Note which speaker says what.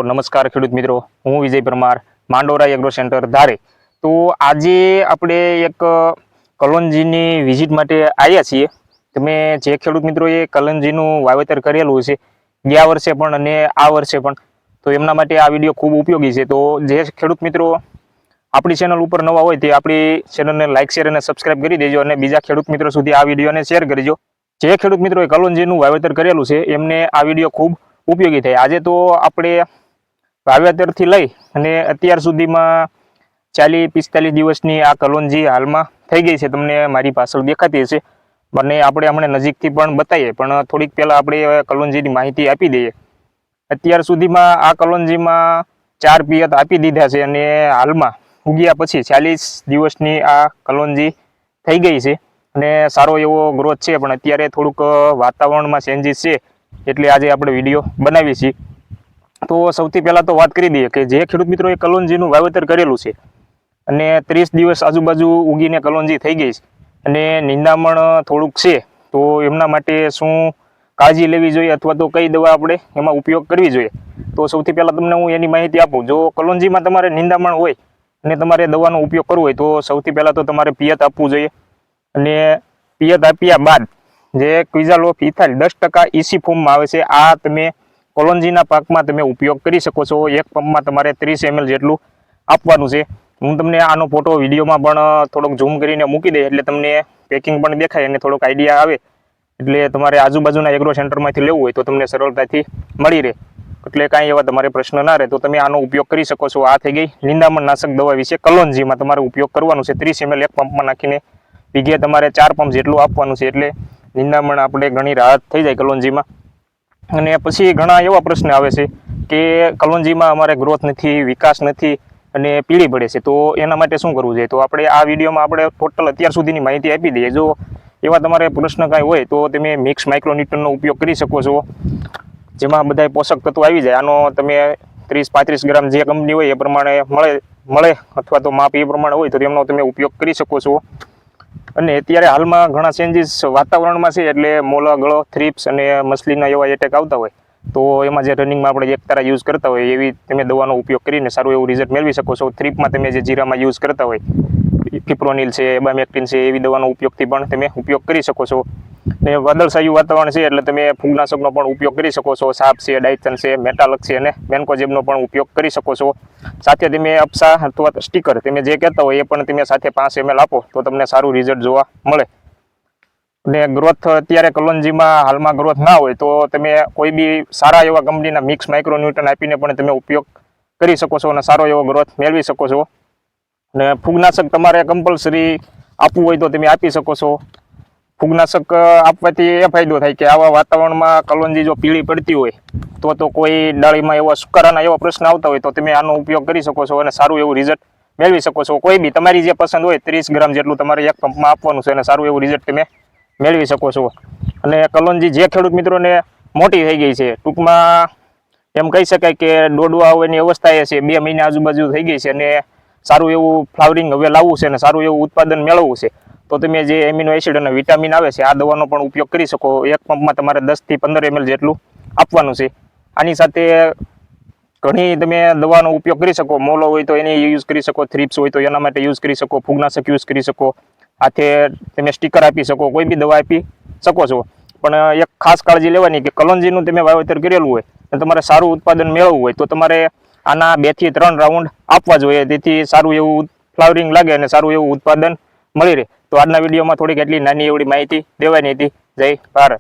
Speaker 1: નમસ્કાર ખેડૂત મિત્રો, હું વિજય પરમાર, માંડોરા એગ્રો સેન્ટર ધારે. તો આજે આપણે એક કલોંજીની વિઝિટ માટે આવ્યા છીએ. તમે જે ખેડૂત મિત્રોએ કલોંજીનું વાવેતર કરેલું છે ગયા વર્ષે પણ અને આ વર્ષે પણ, તો એમના માટે આ વિડીયો ખૂબ ઉપયોગી છે. તો જે ખેડૂત મિત્રો આપણી ચેનલ ઉપર નવા હોય તે આપણી ચેનલને લાઇક, શેર અને સબસ્ક્રાઇબ કરી દેજો અને બીજા ખેડૂત મિત્રો સુધી આ વિડીયોને શેર કરજો. જે ખેડૂત મિત્રોએ કલોંજીનું વાવેતર કરેલું છે એમને આ વિડીયો ખૂબ ઉપયોગી થાય. આજે તો આપણે વાવેતરથી લઈ અને અત્યાર સુધીમાં 40-45 દિવસની આ કલોંજી હાલમાં થઈ ગઈ છે. તમને મારી પાછળ દેખાતી હશે અને આપણે હમણાં નજીકથી પણ બતાવીએ, પણ થોડીક પહેલાં આપણે કલોંજીની માહિતી આપી દઈએ. અત્યાર સુધીમાં આ કલોંજીમાં 4 પિયત આપી દીધા છે અને હાલમાં ઉગ્યા પછી 40 દિવસની આ કલોંજી થઈ ગઈ છે અને સારો એવો ગ્રોથ છે. પણ અત્યારે થોડુંક વાતાવરણમાં ચેન્જીસ છે એટલે આજે આપણે વિડીયો બનાવીએ છીએ. તો સૌથી પહેલાં તો વાત કરી દઈએ કે જે ખેડૂત મિત્રોએ કલોંજીનું વાવેતર કરેલું છે અને 30 દિવસ આજુબાજુ ઉગીને કલોંજી થઈ ગઈ છે અને નિંદામણ થોડુંક છે, તો એમના માટે શું કાળજી લેવી જોઈએ અથવા તો કઈ દવા આપણે એમાં ઉપયોગ કરવી જોઈએ. તો સૌથી પહેલાં તમને હું એની માહિતી આપું. જો કલોંજીમાં તમારે નિંદામણ હોય અને તમારે દવાનો ઉપયોગ કરવો હોય તો સૌથી પહેલાં તો તમારે પિયત આપવું જોઈએ. અને પિયત આપ્યા બાદ જે ક્વિઝાલોફ ઇથાઇલ 10% ઇસી ફોર્મમાં આવે છે, આ તમે કલોંજીના પાકમાં તમે ઉપયોગ કરી શકો છો. એક પંપમાં તમારે 30 ml જેટલું આપવાનું છે. હું તમને આનો ફોટો વિડીયોમાં પણ થોડોક ઝૂમ કરીને મૂકી દે એટલે તમને પેકિંગ પણ દેખાય અને થોડોક આઈડિયા આવે. એટલે તમારે આજુબાજુના એગ્રો સેન્ટરમાંથી લેવું હોય તો તમને સરળતાથી મળી રહે, એટલે કાંઈ એવા તમારે પ્રશ્ન ના રહે, તો તમે આનો ઉપયોગ કરી શકો છો. આ થઈ ગઈ નિંદામણ નાશક દવા વિશે. કલોંજીમાં તમારે ઉપયોગ કરવાનું છે 30 ml એક પંપમાં નાખીને વીઘે તમારે 4 પંપ જેટલું આપવાનું છે, એટલે નિંદામણ આપણે ઘણી રાહત થઈ જાય કલોંજીમાં. અને પછી ઘણા એવા પ્રશ્ન આવે છે કે કલોંજીમાં અમારે ગ્રોથ નથી, વિકાસ નથી અને પીળી પડે છે, તો એના માટે શું કરવું જોઈએ. તો આપણે આ વિડીયોમાં આપણે ટોટલ અત્યાર સુધીની માહિતી આપી દઈએ. જો એવા તમારે પ્રશ્ન કાંઈ હોય તો તમે મિક્સ માઇક્રોન્યુટ્રનનો ઉપયોગ કરી શકો છો, જેમાં બધા પોષક તત્વો આવી જાય. આનો તમે 30-35 ગ્રામ જે કંપની હોય એ પ્રમાણે મળે અથવા તો માપ એ પ્રમાણે હોય તો તેમનો તમે ઉપયોગ કરી શકો છો. અને અત્યારે હાલમાં ઘણા ચેન્જીસ વાતાવરણમાં છે, એટલે મોલા, ગળો, થ્રિપ્સ અને મસલીના એવા એટેક આવતા હોય, તો એમાં જે રનિંગમાં આપણે એકતારા યુઝ કરતા હોય એવી તમે દવાનો ઉપયોગ કરીને સારું એવું રિઝલ્ટ મેળવી શકો છો. થ્રિપમાં તમે જે જીરામાં યુઝ કરતા હોય, ફિપ્રોનિલ છે, એબામેક્ટિન છે, એવી દવાનો ઉપયોગથી પણ તમે ઉપયોગ કરી શકો છો. ને વાદળછાયું વાતાવરણ છે એટલે તમે ફૂગનાશકનો પણ ઉપયોગ કરી શકો છો. સાપ છે, ડાયથન છે, મેટાલક છે અને મેન્કોજેબનો પણ ઉપયોગ કરી શકો છો. સાથે તમે અપ્સા અથવા સ્ટીકર તમે જે કહેતા હોય એ પણ તમે સાથે 5 ml આપો તો તમને સારું રિઝલ્ટ જોવા મળે. અને ગ્રોથ અત્યારે કલોંજીમાં હાલમાં ગ્રોથ ના હોય તો તમે કોઈ બી સારા એવા કંપનીના મિક્સ માઇક્રોન્યુટ્રન આપીને પણ તમે ઉપયોગ કરી શકો છો અને સારો એવો ગ્રોથ મેળવી શકો છો. અને ફૂગનાશક તમારે કમ્પલસરી આપવું હોય તો તમે આપી શકો છો. ફૂગનાશક આપવાથી એ ફાયદો થાય કે આવા વાતાવરણમાં કલોંજી જો પીળી પડતી હોય તો કોઈ ડાળીમાં એવા સુકારાના એવા પ્રશ્ન આવતા હોય તો તમે આનો ઉપયોગ કરી શકો છો અને સારું એવું રિઝલ્ટ મેળવી શકો છો. કોઈ બી તમારી જે પસંદ હોય 30 ગ્રામ જેટલું તમારે એક પંપમાં આપવાનું છે અને સારું એવું રિઝલ્ટ તમે મેળવી શકો છો. અને કલોંજી જે ખેડૂત મિત્રોને મોટી થઈ ગઈ છે, ટૂંકમાં એમ કહી શકાય કે દોડવા આવવાની અવસ્થા એ છે, 2 મહિના આજુબાજુ થઈ ગઈ છે અને સારું એવું ફ્લાવરિંગ હવે લાવવું છે અને સારું એવું ઉત્પાદન મેળવવું છે, તો તમે જે એમિનો એસિડ અને વિટામિન આવે છે આ દવાનો પણ ઉપયોગ કરી શકો. એક પંપમાં તમારે 10 થી 15 ml જેટલું આપવાનું છે. આની સાથે ઘણી તમે દવાનો ઉપયોગ કરી શકો. મોલો હોય તો એને યુઝ કરી શકો, થ્રિપ્સ હોય તો એના માટે યુઝ કરી શકો, ફૂગનાશક યુઝ કરી શકો, હાથે તમે સ્ટીકર આપી શકો, કોઈ બી દવા આપી શકો છો. પણ એક ખાસ કાળજી લેવાની કે કલોંજીનું તમે વાવેતર કરેલું હોય અને તમારે સારું ઉત્પાદન મેળવવું હોય તો તમારે આના 2 થી 3 રાઉન્ડ આપવા જોઈએ, તેથી સારું એવું ફ્લાવરિંગ લાગે અને સારું એવું ઉત્પાદન મળી રહે. તો આજના વિડીયોમાં થોડીક એટલી નાની એવડી માહિતી દેવાની હતી. જય ભારત.